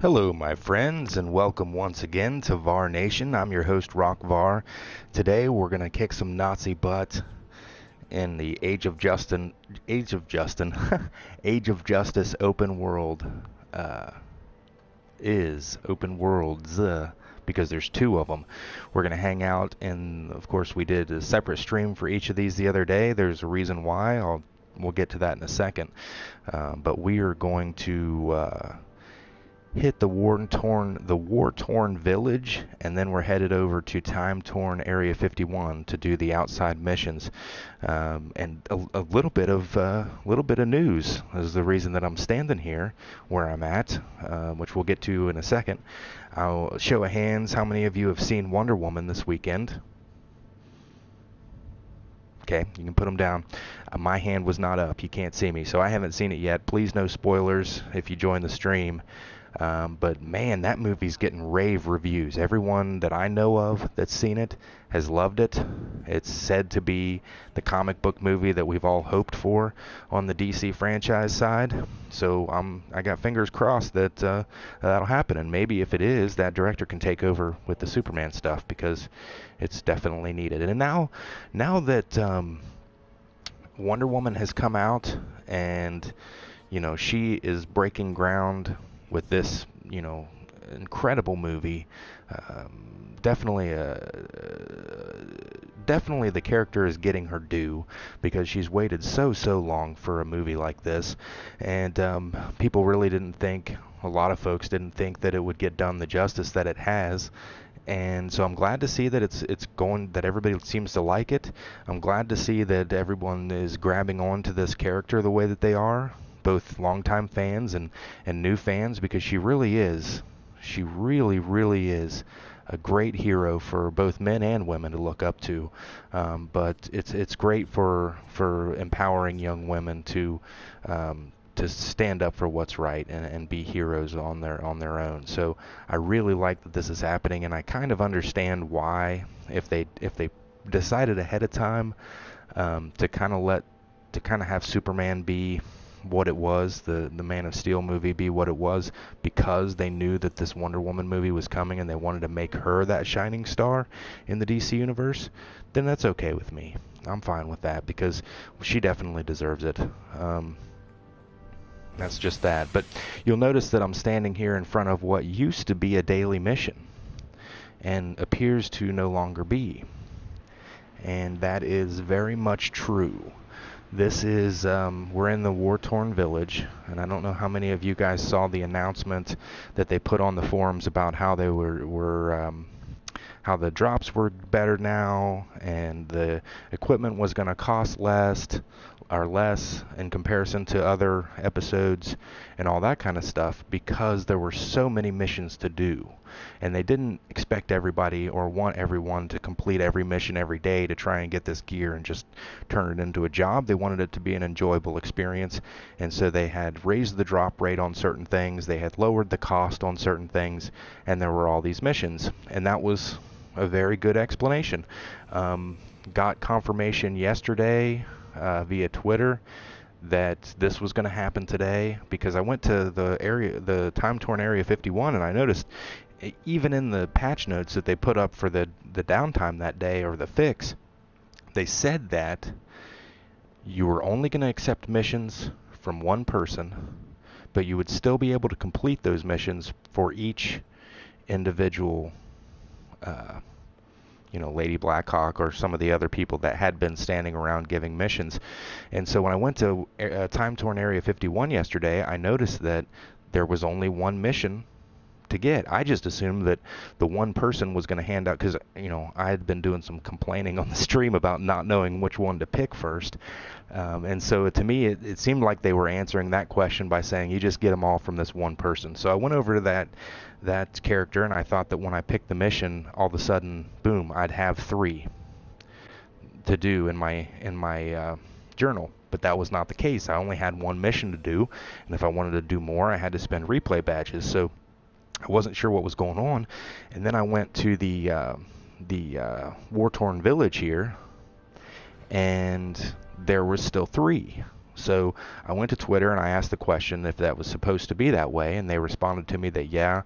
Hello, my friends, and welcome once again to Var Nation. I'm your host, Rock Var. Today, we're gonna kick some Nazi butt in the Age of Justice open world. Uh, is open worlds because there's two of them. We're gonna hang out, and of course, we did a separate stream for each of these the other day. There's a reason why. We'll get to that in a second. But we are going to hit the war-torn village, and then we're headed over to time-torn Area 51 to do the outside missions, and a little bit of news is the reason that I'm standing here where I'm at, which we'll get to in a second. I'll show of hands, how many of you have seen Wonder Woman this weekend? Okay, you can put them down. My hand was not up. You can't see me, so I haven't seen it yet. Please, no spoilers if you join the stream. But man, that movie's getting rave reviews. Everyone that I know of that's seen it has loved it. It's said to be the comic book movie that we've all hoped for on the DC franchise side. So I got fingers crossed that that'll happen. And maybe if it is, that director can take over with the Superman stuff, because it's definitely needed. And now that Wonder Woman has come out, and she is breaking ground with this, incredible movie. Definitely the character is getting her due, because she's waited so long for a movie like this, and people really didn't think, a lot of folks didn't think that it would get done the justice that it has. And so I'm glad to see that it's going, that everybody seems to like it. I'm glad to see that everyone is grabbing on to this character the way that they are, both longtime fans and new fans, because she really is a great hero for both men and women to look up to. But it's great for empowering young women to stand up for what's right and be heroes on their own. So I really like that this is happening, and I kind of understand why, if they decided ahead of time to kind of have Superman be what it was, the Man of Steel movie be what it was, because they knew that this Wonder Woman movie was coming and they wanted to make her that shining star in the DC universe, then that's okay with me. I'm fine with that, because she definitely deserves it. That's just that. But you'll notice that I'm standing here in front of what used to be a daily mission and appears to no longer be. And that is very much true. This is, we're in the war-torn village, and I don't know how many of you guys saw the announcement that they put on the forums about how they were how the drops were better now, and the equipment was going to cost less in comparison to other episodes and all that kind of stuff, because there were so many missions to do. And they didn't expect everybody or want everyone to complete every mission every day to try and get this gear and just turn it into a job. They wanted it to be an enjoyable experience, and so they had raised the drop rate on certain things, they had lowered the cost on certain things, and there were all these missions. And that was a very good explanation. Got confirmation yesterday via Twitter that this was going to happen today, because I went to the time-torn Area 51, and I noticed even in the patch notes that they put up for the downtime that day, or the fix, they said that you were only going to accept missions from one person, but you would still be able to complete those missions for each individual Lady Blackhawk or some of the other people that had been standing around giving missions. And so when I went to time-torn Area 51 yesterday, I noticed that there was only one mission to get. I just assumed that the one person was going to hand out, because I had been doing some complaining on the stream about not knowing which one to pick first, and so to me it seemed like they were answering that question by saying you just get them all from this one person. So I went over to that character, and I thought that when I picked the mission, all of a sudden, boom, I'd have 3 to do in my journal. But that was not the case. I only had one mission to do, and if I wanted to do more, I had to spend replay badges. So I wasn't sure what was going on, and then I went to the war-torn village here, and there was still 3. So I went to Twitter and I asked the question if that was supposed to be that way, and they responded to me that yeah.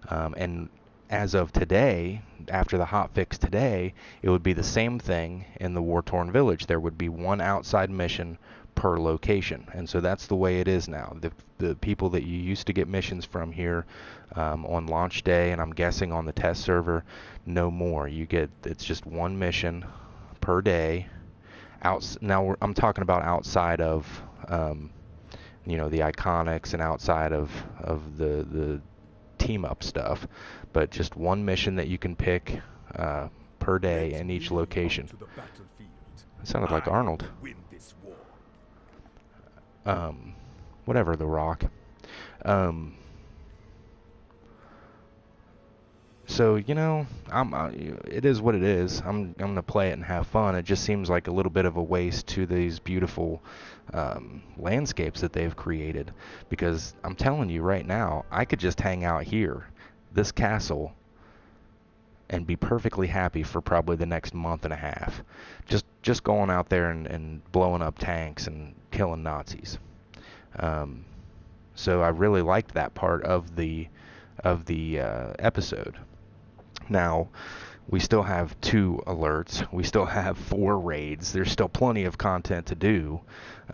And as of today, after the hotfix today, it would be the same thing in the war-torn village. There would be one outside mission per location, and so that's the way it is now. The people that you used to get missions from here on launch day, and I'm guessing on the test server, no more. It's just one mission per day. Now I'm talking about outside of the iconics and outside of the team up stuff, but just one mission that you can pick per day in each location. It sounded like Arnold. Whatever, The Rock. So it is what it is. I'm gonna play it and have fun. It just seems like a little bit of a waste to these beautiful landscapes that they've created. Because I'm telling you right now, I could just hang out here, this castle, and be perfectly happy for probably the next month and a half. Just going out there and blowing up tanks and killing Nazis. So I really liked that part of the episode. Now, we still have 2 alerts. We still have 4 raids. There's still plenty of content to do.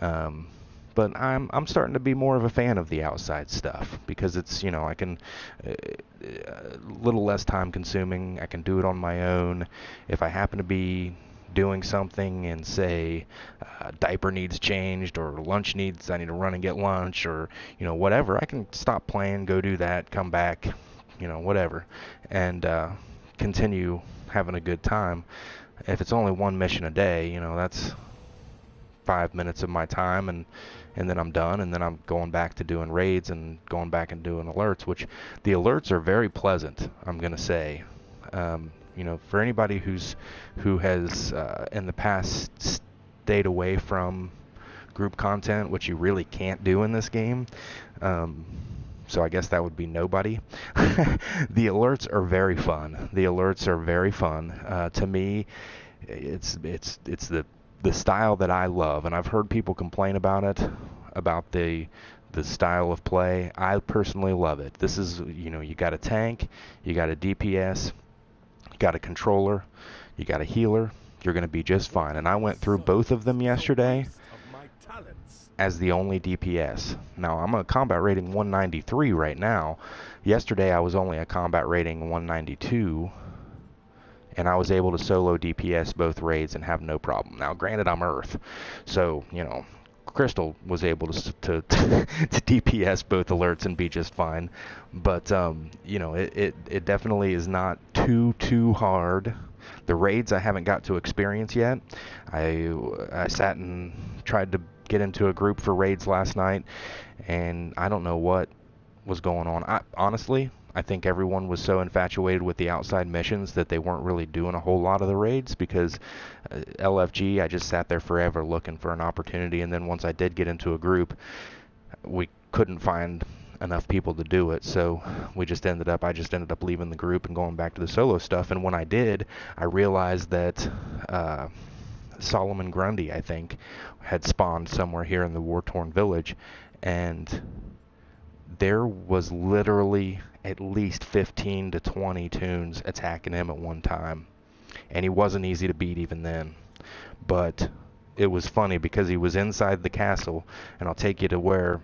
But I'm starting to be more of a fan of the outside stuff because it's, I can a little less time consuming. I can do it on my own. If I happen to be doing something and say diaper needs changed or I need to run and get lunch or whatever, I can stop playing, go do that, come back, whatever, and continue having a good time. If it's only one mission a day, that's 5 minutes of my time, and then I'm done, and then I'm going back to doing raids and going back and doing alerts, which the alerts are very pleasant, I'm going to say. For anybody who has in the past stayed away from group content, which you really can't do in this game, so I guess that would be nobody. The alerts are very fun. To me, it's the style that I love, and I've heard people complain about it, about the style of play. I personally love it. This is, you got a tank, you got a DPS, you got a controller, you got a healer. You're going to be just fine. And I went through both of them yesterday as the only DPS. Now, I'm a combat rating 193 right now. Yesterday, I was only a combat rating 192, and I was able to solo DPS both raids and have no problem. Now, granted, I'm Earth, so, Crystal was able to DPS both alerts and be just fine. But, it definitely is not too hard. The raids I haven't got to experience yet. I sat and tried to get into a group for raids last night, and I don't know what was going on. Honestly, I think everyone was so infatuated with the outside missions that they weren't really doing a whole lot of the raids, because LFG, I just sat there forever looking for an opportunity, and then once I did get into a group, we couldn't find enough people to do it, so I just ended up leaving the group and going back to the solo stuff. And when I did, I realized that Solomon Grundy, I think, had spawned somewhere here in the war-torn village, and there was literally at least 15 to 20 tunes attacking him at one time, and he wasn't easy to beat even then. But it was funny because he was inside the castle, and I'll take you to where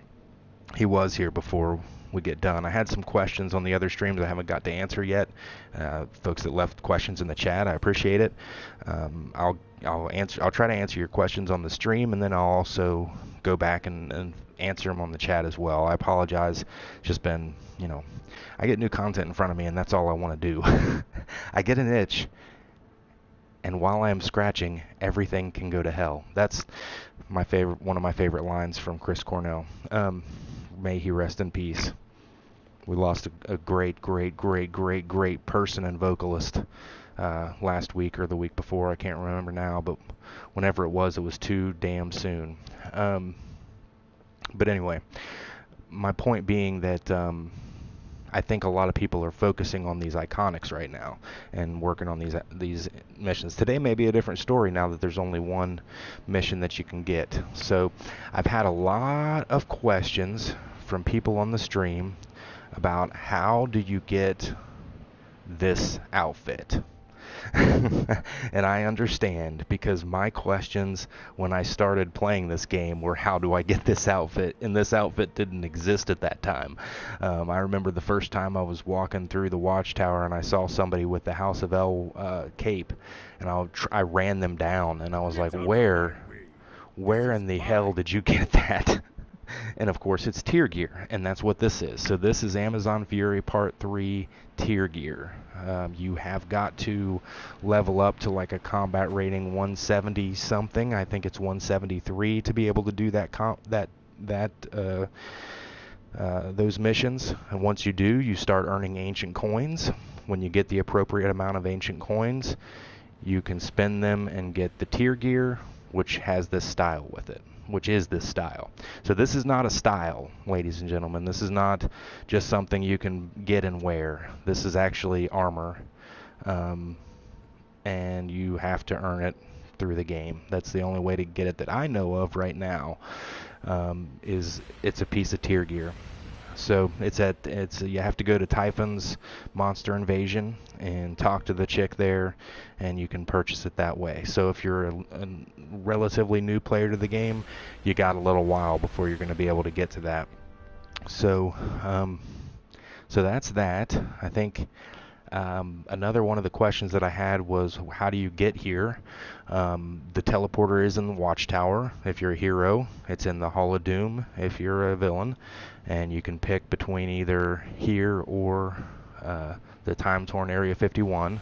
he was here before we get done. I had some questions on the other streams I haven't got to answer yet. Folks that left questions in the chat, I appreciate it. I'll try to answer your questions on the stream, and then I'll also go back and answer them on the chat as well. I apologize. Just been, I get new content in front of me, and that's all I want to do. I get an itch, and while I am scratching, everything can go to hell. That's one of my favorite lines from Chris Cornell. May he rest in peace. We lost a great person and vocalist last week or the week before. I can't remember now, but whenever it was too damn soon. But anyway, my point being that I think a lot of people are focusing on these iconics right now and working on these missions. Today may be a different story now that there's only one mission that you can get. So I've had a lot of questions from people on the stream about how do you get this outfit. And I understand, because my questions when I started playing this game were, how do I get this outfit? And this outfit didn't exist at that time. I remember the first time I was walking through the watchtower and I saw somebody with the House of L cape, and I ran them down, and I was like, where in the hell did you get that? And of course it's tier gear, and that's what this is. So this is Amazon Fury Part 3 tier gear. You have got to level up to like a combat rating 170 something. I think it's 173 to be able to do those missions. And once you do, you start earning ancient coins. When you get the appropriate amount of ancient coins, you can spend them and get the tier gear, which has this style with it, which is this style. So this is not a style, ladies and gentlemen. This is not just something you can get and wear. This is actually armor, and you have to earn it through the game. That's the only way to get it that I know of right now. It's a piece of tier gear. So you have to go to Typhon's Monster Invasion and talk to the chick there, and you can purchase it that way. So if you're a relatively new player to the game, you got a little while before you're going to be able to get to that. So that's that. I think another one of the questions that I had was, how do you get here? The teleporter is in the watchtower if you're a hero. It's in the Hall of Doom if you're a villain. And you can pick between either here or the time-torn Area 51.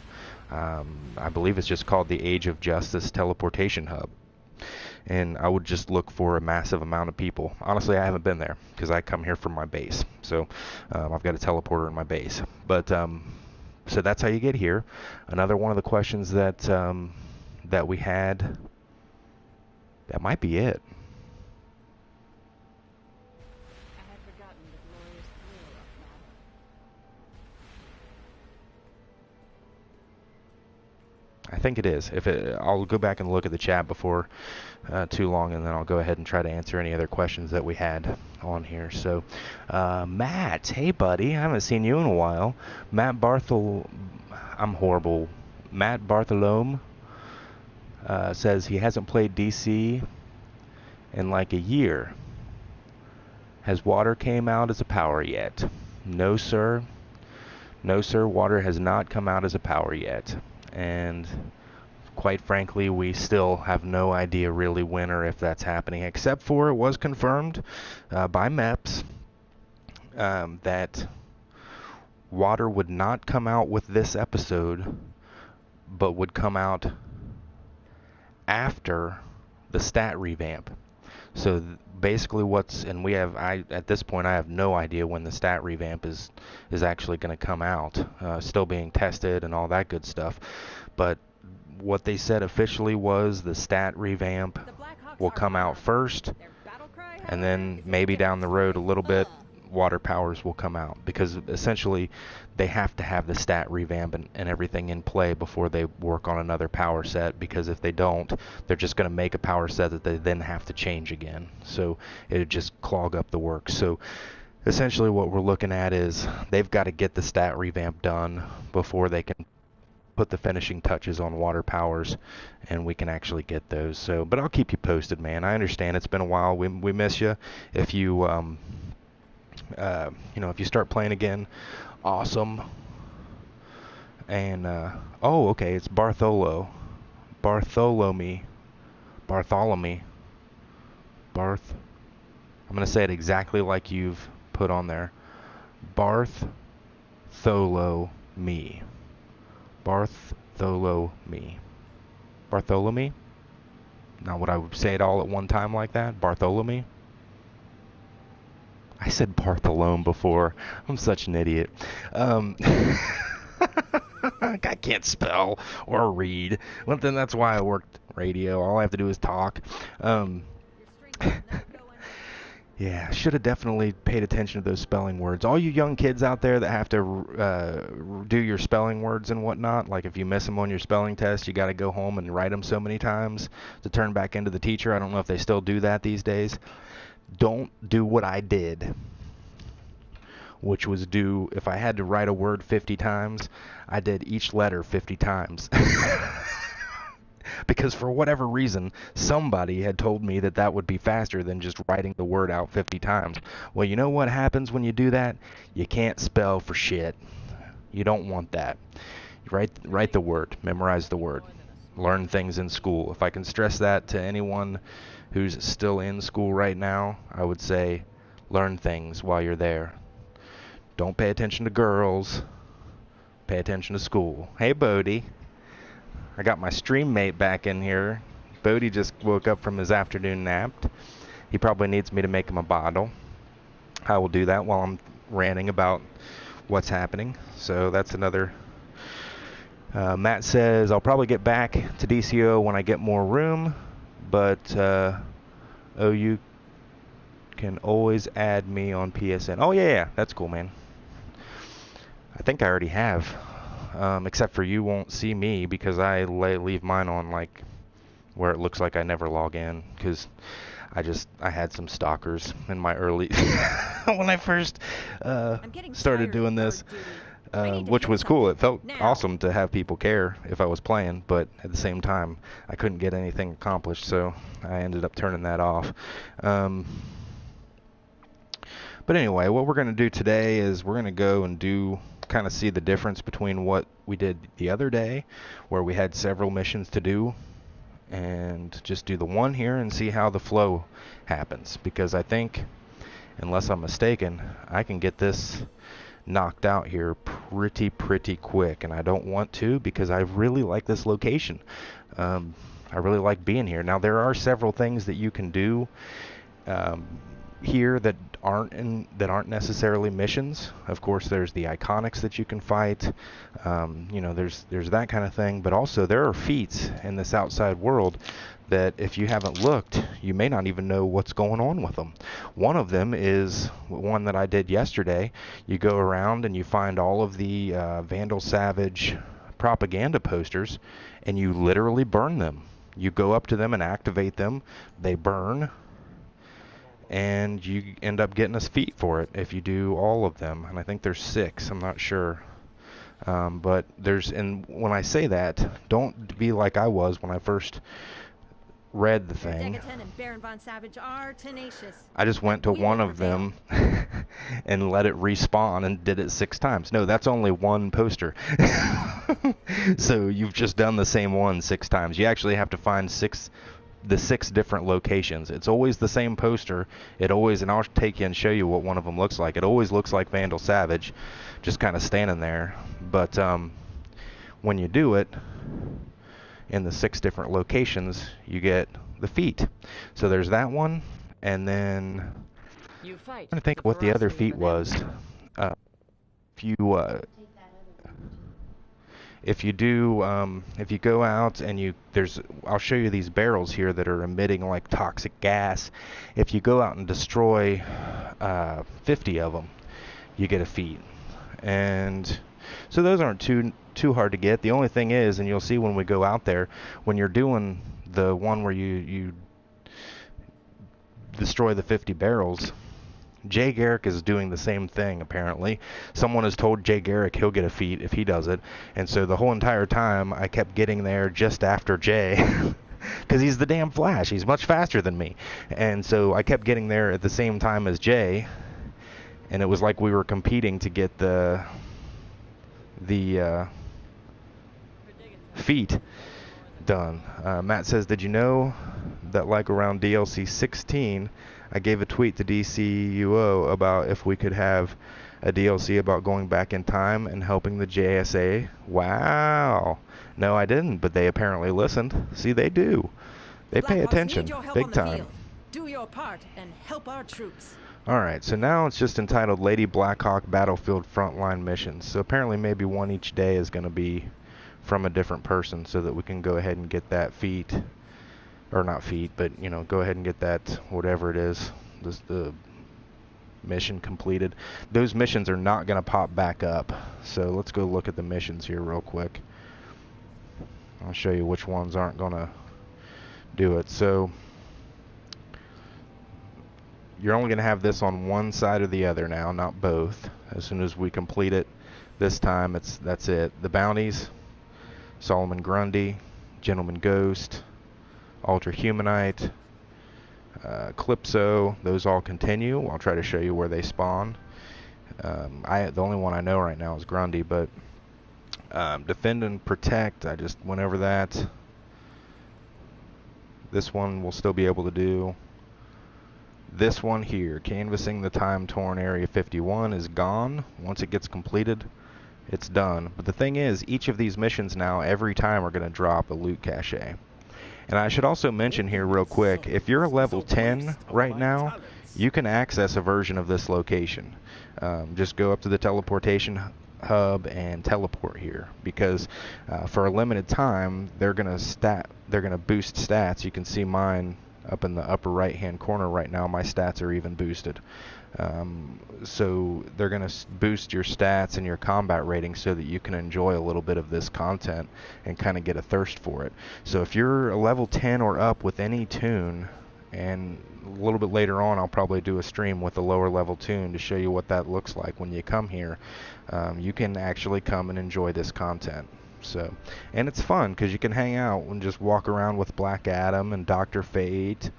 I believe it's just called the Age of Justice Teleportation Hub. And I would just look for a massive amount of people. Honestly, I haven't been there because I come here from my base. So I've got a teleporter in my base. But so that's how you get here. Another one of the questions that we had, that might be it. I think it is. I'll go back and look at the chat before too long, and then I'll go ahead and try to answer any other questions that we had on here. So, Matt, hey buddy, I haven't seen you in a while. I'm horrible. Matt Bartholome says he hasn't played DC in like a year. Has water came out as a power yet? No, sir. No, sir. Water has not come out as a power yet. And quite frankly, we still have no idea really when or if that's happening, except for it was confirmed by MEPS that water would not come out with this episode, but would come out after the stat revamp. So basically at this point I have no idea when the stat revamp is actually going to come out. Still being tested and all that good stuff. But what they said officially was the stat revamp will come out first, and then maybe down the road a little bit, water powers will come out, because essentially they have to have the stat revamp and everything in play before they work on another power set, because if they don't, they're just going to make a power set that they then have to change again. So it would just clog up the works. So essentially what we're looking at is they've got to get the stat revamp done before they can put the finishing touches on water powers, and we can actually get those. So, but I'll keep you posted, man. I understand it's been a while. We miss you. If you if you start playing again, awesome. And okay, it's Bartholomew. I'm gonna say it exactly like you've put on there. Bartholomew. Bartholomew? Not what I would say it all at one time like that. Bartholomew? I said Bartholome before. I'm such an idiot. I can't spell or read. Well, then that's why I worked radio. All I have to do is talk. Yeah, should have definitely paid attention to those spelling words. All you young kids out there that have to do your spelling words and whatnot, like if you miss them on your spelling test, you got to go home and write them so many times to turn back into the teacher. I don't know if they still do that these days. Don't do what I did, which was if I had to write a word 50 times, I did each letter 50 times. Because for whatever reason, somebody had told me that that would be faster than just writing the word out 50 times. Well, you know what happens when you do that? You can't spell for shit. You don't want that. Write the word, memorize the word, learn things in school. If I can stress that to anyone who's still in school right now, I would say learn things while you're there. Don't pay attention to girls. Pay attention to school. Hey, Bodie. I got my stream mate back in here. Bodie just woke up from his afternoon nap. He probably needs me to make him a bottle. I will do that while I'm ranting about what's happening. So that's another. Matt says, I'll probably get back to DCUO when I get more room, but you can always add me on PSN. Oh, yeah, that's cool, man. I think I already have. Except for you won't see me because I leave mine on like where it looks like I never log in, because I had some stalkers in my early when I first started doing this, which was cool. It felt awesome to have people care if I was playing, but at the same time I couldn't get anything accomplished, so I ended up turning that off. But anyway, what we're going to do today is we're going to go and kind of see the difference between what we did the other day, where we had several missions to do, and just do the one here and see how the flow happens. Because I think, unless I'm mistaken, I can get this knocked out here pretty quick, and I don't want to because I really like this location. I really like being here. Now, there are several things that you can do here that aren't necessarily missions. Of course, there's the iconics that you can fight. There's that kind of thing, but also there are feats in this outside world that if you haven't looked, you may not even know what's going on with them. One of them is one that I did yesterday. You go around and you find all of the Vandal Savage propaganda posters, and you literally burn them. You go up to them and activate them. They burn, and you end up getting a feat for it if you do all of them. And I think there's 6. I'm not sure. But and when I say that, don't be like I was when I first read the thing. And Baron Von Savage are tenacious. I just went to one of them and let it respawn and did it 6 times. No, that's only one poster. So you've just done the same one 6 times. You actually have to find the 6 different locations. It's always the same poster. And I'll take you and show you what one of them looks like. It always looks like Vandal Savage, just kind of standing there. But when you do it in the 6 different locations, you get the feat. So there's that one, and then I'm trying to think what the other feat was. If you go out and I'll show you these barrels here that are emitting like toxic gas. If you go out and destroy 50 of them, you get a feat. And so those aren't too hard to get. The only thing is, and you'll see when we go out there, when you're doing the one where you destroy the 50 barrels, Jay Garrick is doing the same thing, apparently. Someone has told Jay Garrick he'll get a feat if he does it. And so the whole entire time, I kept getting there just after Jay. Because he's the damn Flash. He's much faster than me. And so I kept getting there at the same time as Jay. And it was like we were competing to get the feat done. Matt says, did you know that like around DLC 16, I gave a tweet to DCUO about if we could have a DLC about going back in time and helping the JSA? Wow. No, I didn't, but they apparently listened. See, they do. They pay attention big time. Do your part and help our troops. Alright, so now it's just entitled Lady Blackhawk Battlefield Frontline Missions. So apparently maybe one each day is going to be from a different person so that we can go ahead and get that feat. Or not feat, but, go ahead and get that, whatever it is, the mission completed. Those missions are not going to pop back up. So let's go look at the missions here real quick. I'll show you which ones aren't going to do it. So you're only going to have this on one side or the other now, not both. As soon as we complete it this time, that's it. The bounties, Solomon Grundy, Gentleman Ghost, Ultra Humanite, Calypso, those all continue. I'll try to show you where they spawn. The only one I know right now is Grundy, but Defend and Protect, I just went over that. This one we'll still be able to do. This one here, Canvassing the Time-Torn Area 51, is gone. Once it gets completed, it's done. But the thing is, each of these missions now, every time, are going to drop a loot cache. And I should also mention here real quick, if you're a level 10 right now, you can access a version of this location. Just go up to the teleportation hub and teleport here, because for a limited time they're gonna boost stats. You can see mine up in the upper right hand corner right now. My stats are even boosted. So they're going to boost your stats and your combat rating so that you can enjoy a little bit of this content and kind of get a thirst for it. So if you're a level 10 or up with any tune, and a little bit later on I'll probably do a stream with a lower level tune to show you what that looks like when you come here, you can actually come and enjoy this content. So, and it's fun because you can hang out and just walk around with Black Adam and Dr. Fate.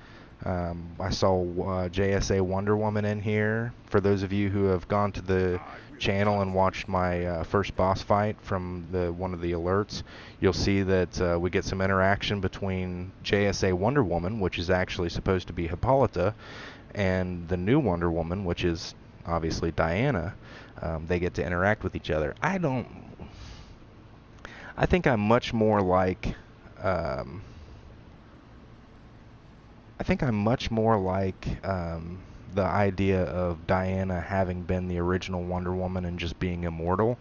I saw JSA Wonder Woman in here. For those of you who have gone to the channel and watched my first boss fight from one of the alerts, you'll see that we get some interaction between JSA Wonder Woman, which is actually supposed to be Hippolyta, and the new Wonder Woman, which is obviously Diana. They get to interact with each other. I think I'm much more like the idea of Diana having been the original Wonder Woman and just being immortal,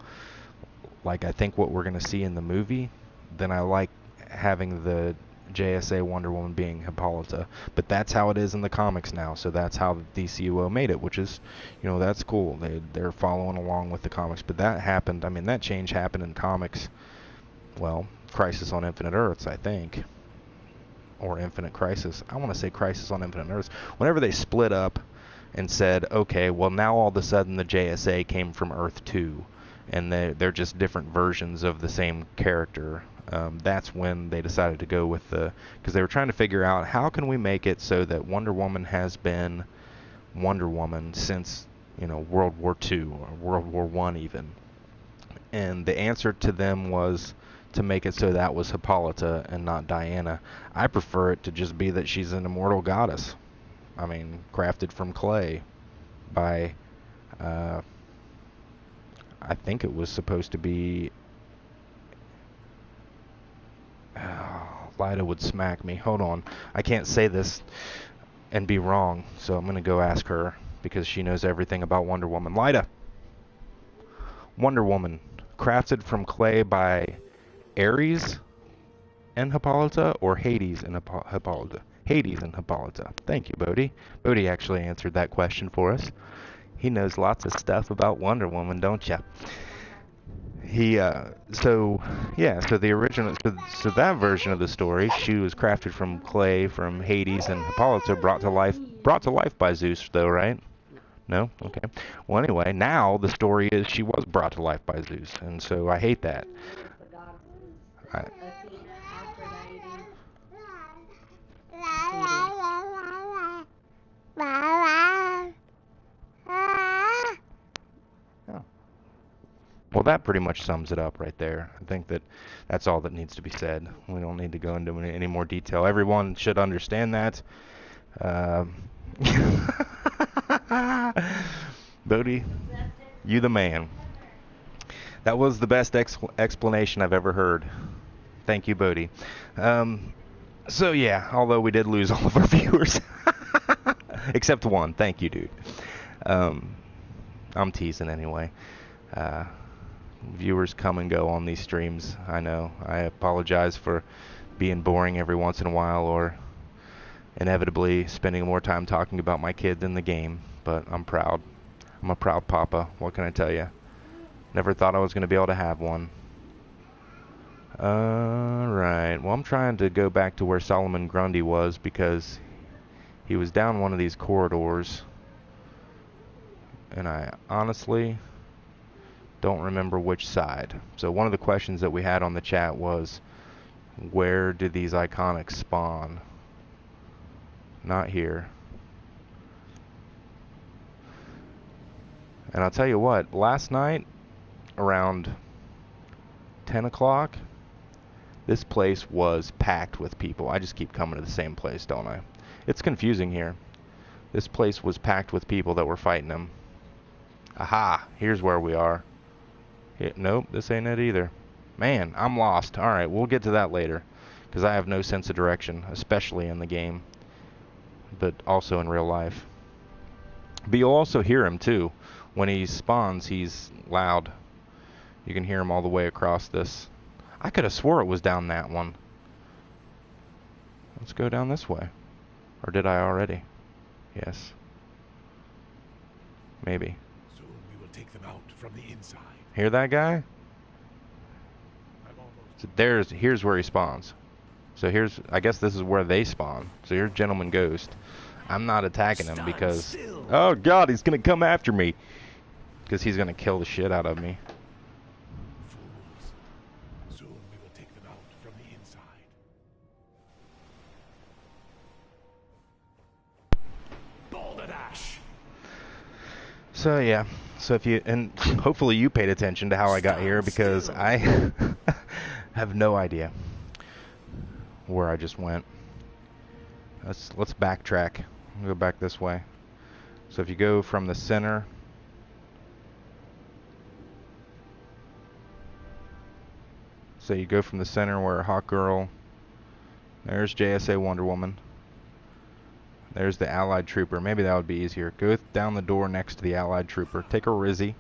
like I think what we're going to see in the movie, than I like having the JSA Wonder Woman being Hippolyta. But that's how it is in the comics now, so that's how DCUO made it, which is, that's cool. They're following along with the comics. But that happened, that change happened in comics, well, Crisis on Infinite Earths, I think. Or Infinite Crisis. I want to say Crisis on Infinite Earths. Whenever they split up and said, okay, well now all of a sudden the JSA came from Earth 2, and they're just different versions of the same character. That's when they decided to go with because they were trying to figure out how can we make it so that Wonder Woman has been Wonder Woman since, World War II or World War I even. And the answer to them was to make it so that was Hippolyta and not Diana. I prefer it to just be that she's an immortal goddess. Crafted from clay by, I think it was supposed to be, Lyda would smack me. Hold on. I can't say this and be wrong, so I'm going to go ask her because she knows everything about Wonder Woman. Lyda! Wonder Woman, crafted from clay by Ares and Hippolyta, or Hades and Hippolyta? Hades and Hippolyta. Thank you, Bodhi. Bodhi actually answered that question for us. He knows lots of stuff about Wonder Woman, don't ya? So the original, so that version of the story, she was crafted from clay from Hades and Hippolyta, brought to life by Zeus, though, right? No? Okay. Well, anyway, now the story is she was brought to life by Zeus, and so I hate that. Well, that pretty much sums it up right there. I think that's all that needs to be said. We don't need to go into any more detail. Everyone should understand that. Bodhi, you the man. That was the best explanation I've ever heard. Thank you, Bodhi. So yeah, although we did lose all of our viewers. Except one. Thank you, dude. I'm teasing anyway. Viewers come and go on these streams. I know. I apologize for being boring every once in a while, or inevitably spending more time talking about my kids in the game. but I'm proud. I'm a proud papa. What can I tell you? Never thought I was going to be able to have one. Alright, well, I'm trying to go back to where Solomon Grundy was because he was down one of these corridors, and I honestly don't remember which side. So one of the questions that we had on the chat was, where did these iconics spawn? Not here. And I'll tell you what, last night around 10 o'clock, this place was packed with people. I just keep coming to the same place, don't I? It's confusing here. This place was packed with people that were fighting them. Aha, here's where we are. Nope, this ain't it either. Man, I'm lost. Alright, we'll get to that later, because I have no sense of direction, especially in the game, but also in real life. But you'll also hear him too. When he spawns, he's loud. You can hear him all the way across this. I could have swore it was down that one. Let's go down this way. Or did I already? Yes. Maybe. Soon we will take them out from the inside. Hear that guy? So here's where he spawns. So I guess this is where they spawn. So here's Gentleman Ghost. I'm not attacking him because, oh god, he's gonna come after me. Because he's gonna kill the shit out of me. Fools. Soon we will take them out from the inside. Balderdash. So yeah, so if you, and hopefully you paid attention to how I got here, because I have no idea where I just went. Let's backtrack. Go back this way. So if you go from the center, so you go from the center where Hawk Girl, there's JSA Wonder Woman, there's the Allied Trooper. Maybe that would be easier. Go down the door next to the Allied Trooper. Take a Rizzy.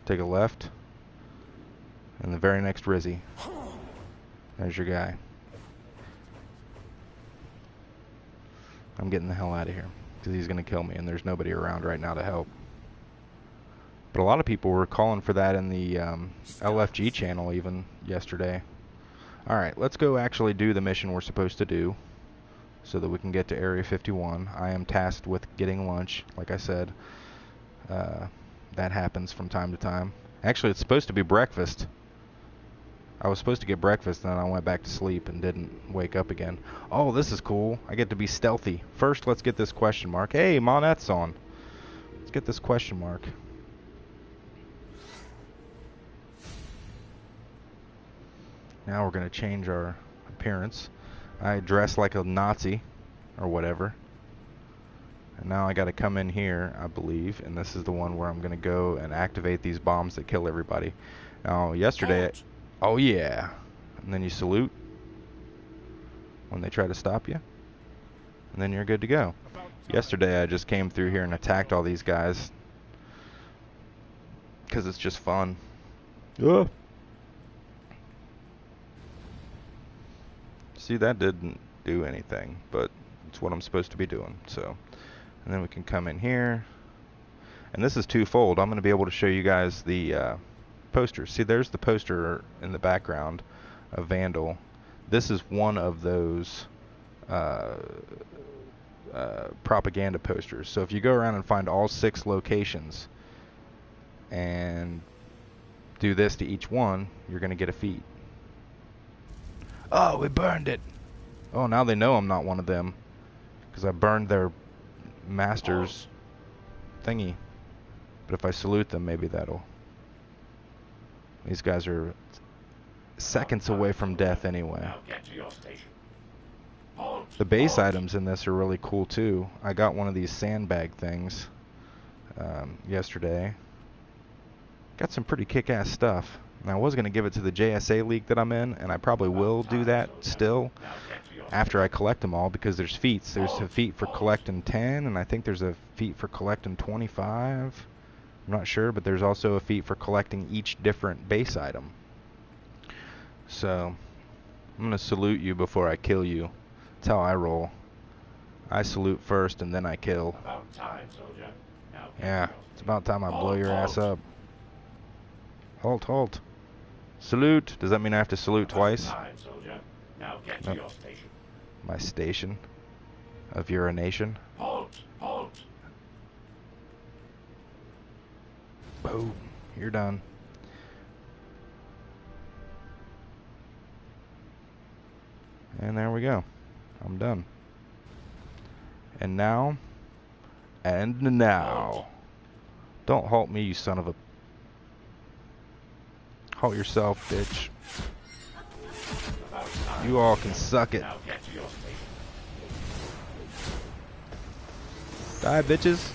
Take a left. And the very next Rizzy. There's your guy. I'm getting the hell out of here, because he's going to kill me, and there's nobody around right now to help. But a lot of people were calling for that in the LFG channel even yesterday. Alright, let's go actually do the mission we're supposed to do, so that we can get to Area 51. I am tasked with getting lunch, like I said. That happens from time to time. Actually, it's supposed to be breakfast. I was supposed to get breakfast, and then I went back to sleep and didn't wake up again. Oh, this is cool. I get to be stealthy. First, let's get this question mark. Hey, Monette's on. Let's get this question mark. Now we're going to change our appearance. I dress like a Nazi, or whatever. And now I got to come in here, I believe, and this is the one where I'm going to go and activate these bombs that kill everybody. Now, yesterday... Oh yeah, and then you salute when they try to stop you, and then you're good to go. Yesterday I just came through here and attacked all these guys because it's just fun. See, that didn't do anything, but it's what I'm supposed to be doing. So, and then we can come in here, and this is twofold. I'm going to be able to show you guys the posters. See, there's the poster in the background of Vandal. This is one of those propaganda posters. So if you go around and find all 6 locations and do this to each one, you're going to get a feat. Oh, we burned it. Oh, now they know I'm not one of them, because I burned their master's thingy. But if I salute them, maybe that'll... These guys are seconds away from death anyway. The base items in this are really cool too. I got one of these sandbag things yesterday. Got some pretty kick-ass stuff. And I was going to give it to the JSA League that I'm in, and I probably will do that still after I collect them all, because there's feats. There's a feat for collecting 10, and I think there's a feat for collecting 25. I'm not sure, but there's also a feat for collecting each different base item. So, I'm going to salute you before I kill you. That's how I roll. I salute first and then I kill. About time, soldier. Now get Yeah, to your it's about time I blow Halt, your ass halt. up. Halt, halt. Salute. Does that mean I have to salute About twice? time, soldier. Now get to Nope. your station. My station of urination. Halt! Halt! Boom. You're done. And there we go. I'm done. And now. Don't halt me, you son of a... Halt yourself, bitch. About time. You all can suck it. Now get to your station. Die, bitches.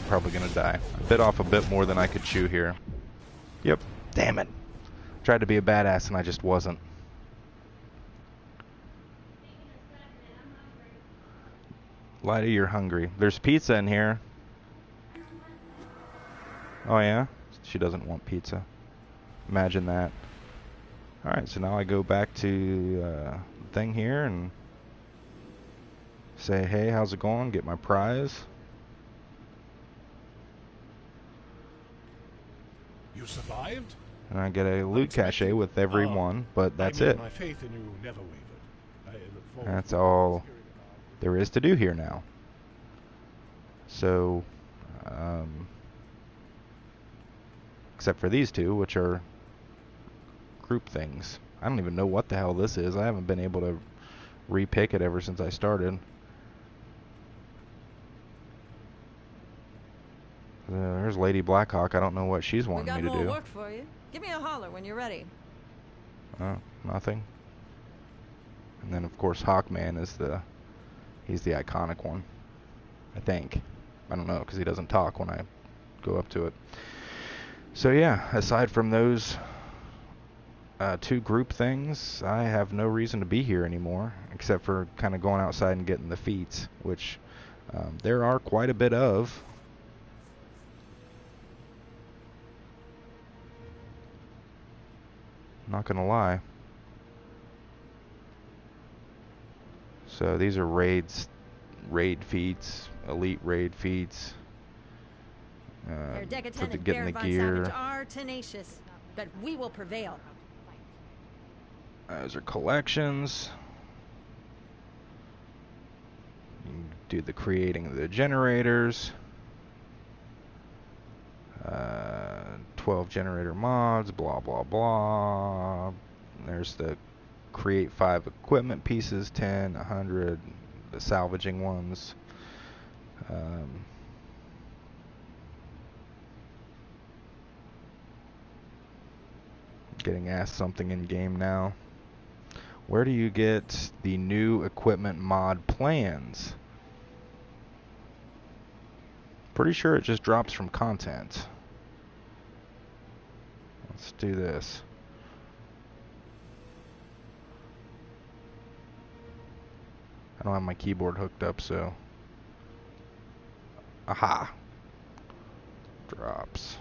Probably gonna die. I bit off a bit more than I could chew here. Yep. Damn it. Tried to be a badass and I just wasn't. Lida, you're hungry. There's pizza in here. Oh yeah? She doesn't want pizza. Imagine that. Alright, so now I go back to the thing here and say, hey, how's it going? Get my prize. You survived? And I get a loot cache with every one, but that's I mean, it. My faith in you never wavered. I look forward That's to all hearing about there is to do here now. So, except for these two, which are group things. I don't even know what the hell this is. I haven't been able to repick it ever since I started. There's Lady Blackhawk. I don't know what she's We wanting got me to more do. work for you. Give me a holler when you're ready. Nothing. And then of course Hawkman is he's the iconic one, I think. I don't know because he doesn't talk when I go up to it. So yeah, aside from those two group things, I have no reason to be here anymore, except for kind of going outside and getting the feats, which there are quite a bit of. Not gonna lie. So these are raid feats, elite raid feats. Their deck For attendant getting the Baron Von Savage gear. are tenacious, but we will prevail. Those are collections. You can do the creating of the generators. 12 generator mods, blah blah blah. There's the create 5 equipment pieces, 10, 100, the salvaging ones. Getting asked something in game now. Where do you get the new equipment mod plans? Pretty sure it just drops from content. Let's do this. I don't have my keyboard hooked up, so... Aha! Drops.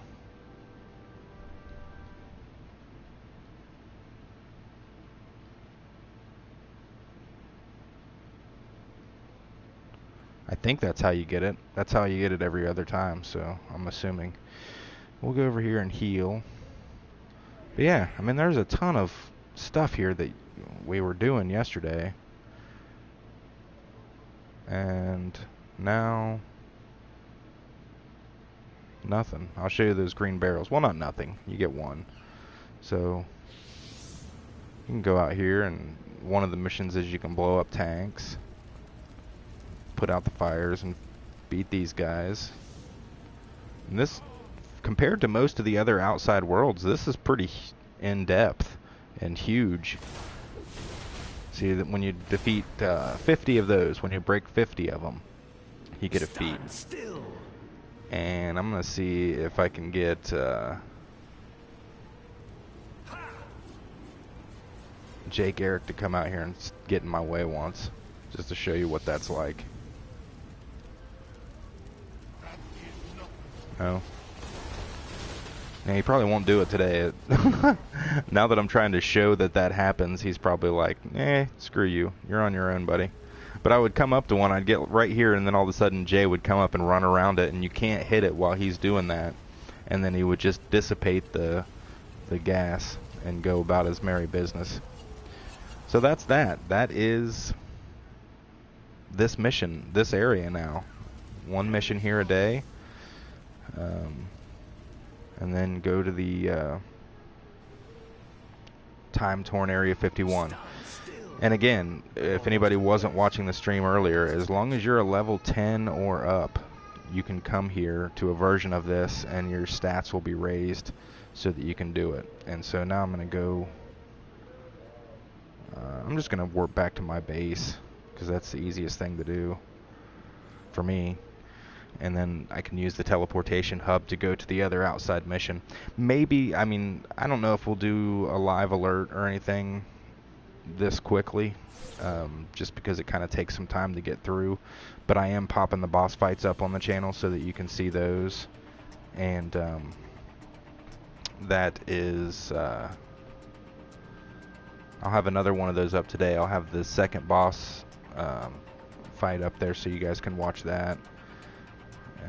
I think that's how you get it. That's how you get it every other time, so I'm assuming. We'll go over here and heal. But yeah, I mean, there's a ton of stuff here that we were doing yesterday. And now... nothing. I'll show you those green barrels. Well, not nothing. You get one. So, you can go out here, and one of the missions is you can blow up tanks. Put out the fires and beat these guys. And this, compared to most of the other outside worlds, this is pretty in-depth and huge. See that when you defeat 50 of those, when you break 50 of them, you get a feat. Still. And I'm gonna see if I can get Jake Eric to come out here and get in my way once, just to show you what that's like. No. Yeah, he probably won't do it today. Now that I'm trying to show that that happens, he's probably like, screw you. You're on your own, buddy. But I would come up to one, I'd get right here, and then all of a sudden Jay would come up and run around it, and you can't hit it while he's doing that. And then he would just dissipate the gas and go about his merry business. So that's that. That is this mission, this area now. One mission here a day. And then go to the time-torn Area 51. And again, if anybody wasn't watching the stream earlier, as long as you're a level 10 or up, you can come here to a version of this and your stats will be raised so that you can do it. And so now I'm going to go... I'm just going to warp back to my base because that's the easiest thing to do for me. And then I can use the teleportation hub to go to the other outside mission. Maybe, I mean, I don't know if we'll do a live alert or anything this quickly, just because it kind of takes some time to get through. But I am popping the boss fights up on the channel so that you can see those. And that is... I'll have another one of those up today. I'll have the second boss fight up there so you guys can watch that.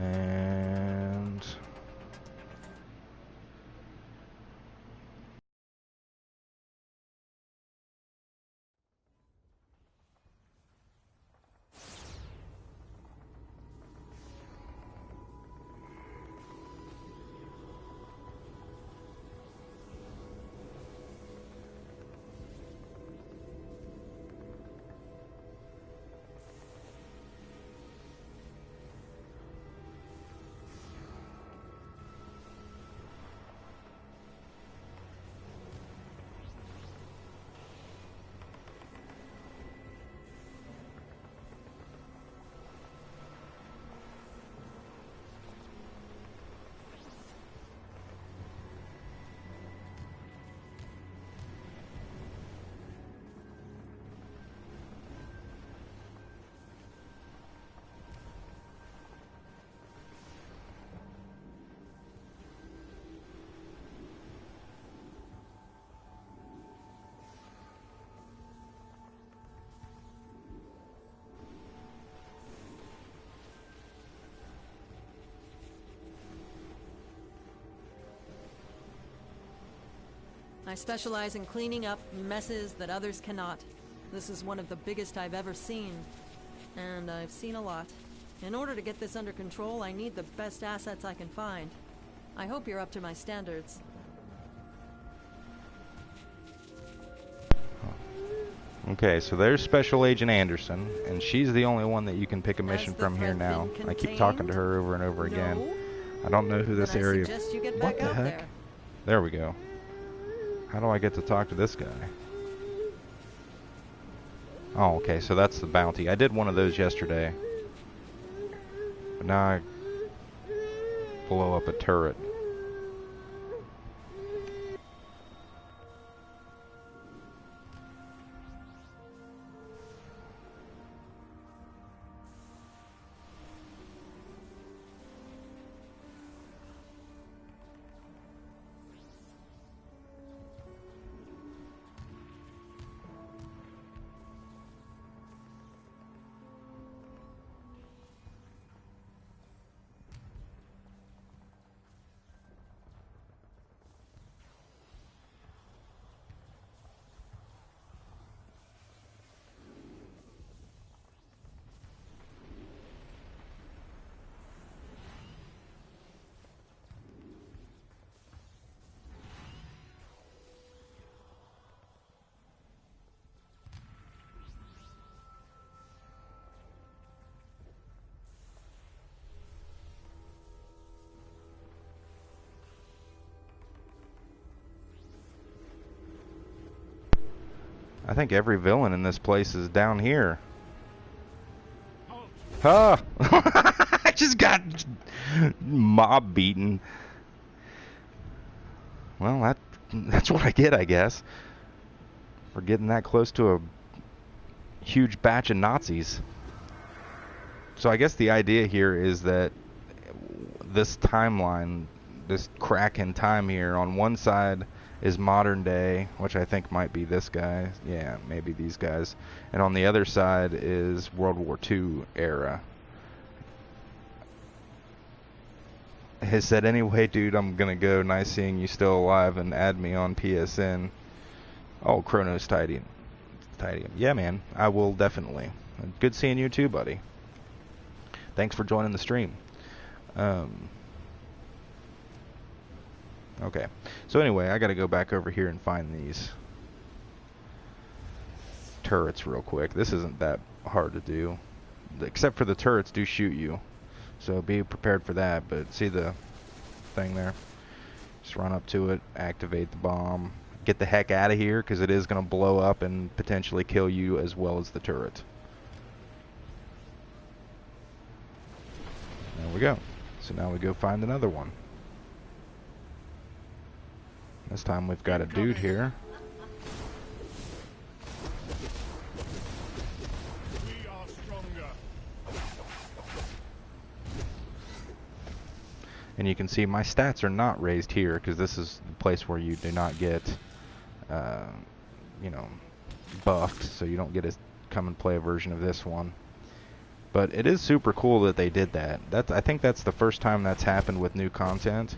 And I specialize in cleaning up messes that others cannot. This is one of the biggest I've ever seen. And I've seen a lot. In order to get this under control, I need the best assets I can find. I hope you're up to my standards. okay, so there's Special Agent Anderson, and she's the only one that you can pick a mission from here now. I keep talking to her over and over again. I don't know who this area... What the heck? There we go. How do I get to talk to this guy? Oh, okay, so that's the bounty. I did one of those yesterday. But now I blow up a turret. I think every villain in this place is down here. Ah! I just got mob beaten. Well, that's what I get, I guess, for getting that close to a huge batch of Nazis. So I guess the idea here is that this timeline, this crack in time here. On one side is modern day, which I think might be this guy. Yeah, maybe these guys. And on the other side is World War II era. He said, anyway, dude, I'm gonna go. Nice seeing you still alive, and add me on PSN. Oh, Chronos Tidium. Yeah, man, I will definitely. Good seeing you too, buddy. Thanks for joining the stream. Okay, so anyway, I gotta go back over here and find these turrets real quick. This isn't that hard to do, except for the turrets do shoot you, so be prepared for that. But see the thing there? Just run up to it, activate the bomb, get the heck out of here, because it is going to blow up and potentially kill you as well as the turret. There we go. So now we go find another one. This time we've got a dude here. We are stronger. And you can see my stats are not raised here, because this is the place where you do not get, you know, buffed, so you don't get a come and play version of this one. But it is super cool that they did that. I think that's the first time that's happened with new content.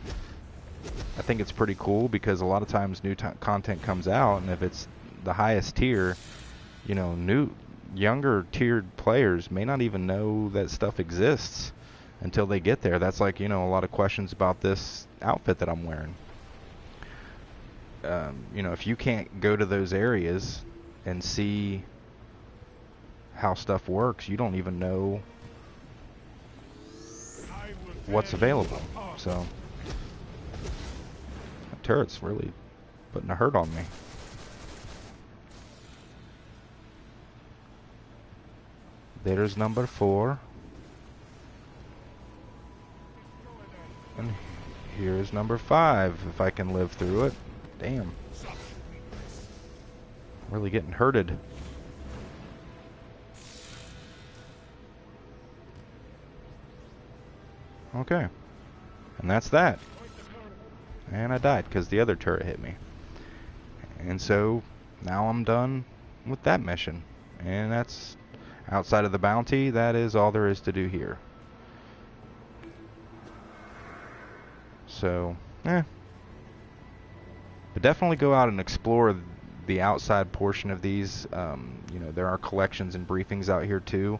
I think it's pretty cool, because a lot of times new content comes out, and if it's the highest tier, you know, younger tiered players may not even know that stuff exists until they get there. That's like, you know, a lot of questions about this outfit that I'm wearing. You know, if you can't go to those areas and see how stuff works, you don't even know what's available. So that turret's really putting a hurt on me. There's number 4. And here's number 5, if I can live through it. Damn. Really getting hurted. Okay. And that's that. And I died because the other turret hit me. And so now I'm done with that mission. And that's outside of the bounty. That is all there is to do here. So, But definitely go out and explore the outside portion of these. You know, there are collections and briefings out here too.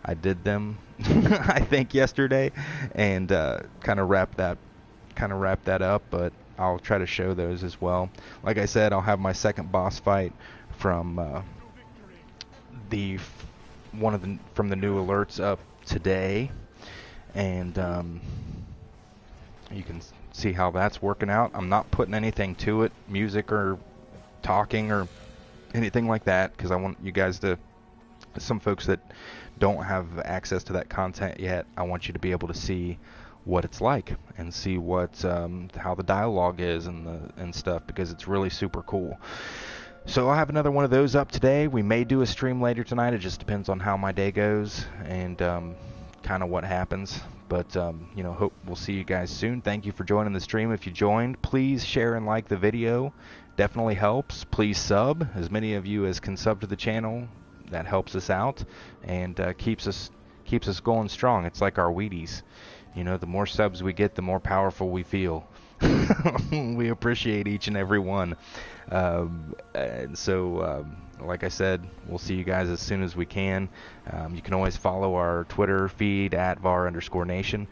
I did them, I think, yesterday, and kind of wrap that up. But I'll try to show those as well. Like I said, I'll have my second boss fight from from the new alerts up today, and you can see how that's working out. I'm not putting anything to it, music or talking or anything like that, because I want you guys to, some folks that don't have access to that content yet, I want you to be able to see what it's like and see what how the dialogue is and stuff, because it's really super cool. So I'll have another one of those up today. We may do a stream later tonight. It just depends on how my day goes and kind of what happens. But you know, hope we'll see you guys soon. Thank you for joining the stream. If you joined, please share and like the video. Definitely helps. Please sub. As many of you as can sub to the channel, that helps us out and keeps us going strong. It's like our Wheaties. You know, the more subs we get, the more powerful we feel. We appreciate each and every one. And so, like I said, we'll see you guys as soon as we can. You can always follow our Twitter feed at Var_Nation.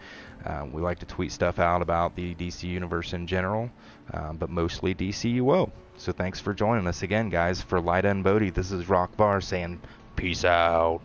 We like to tweet stuff out about the DC universe in general, but mostly DCUO. So thanks for joining us again, guys. For Lyda and Bodhi, this is Rock Var saying peace out.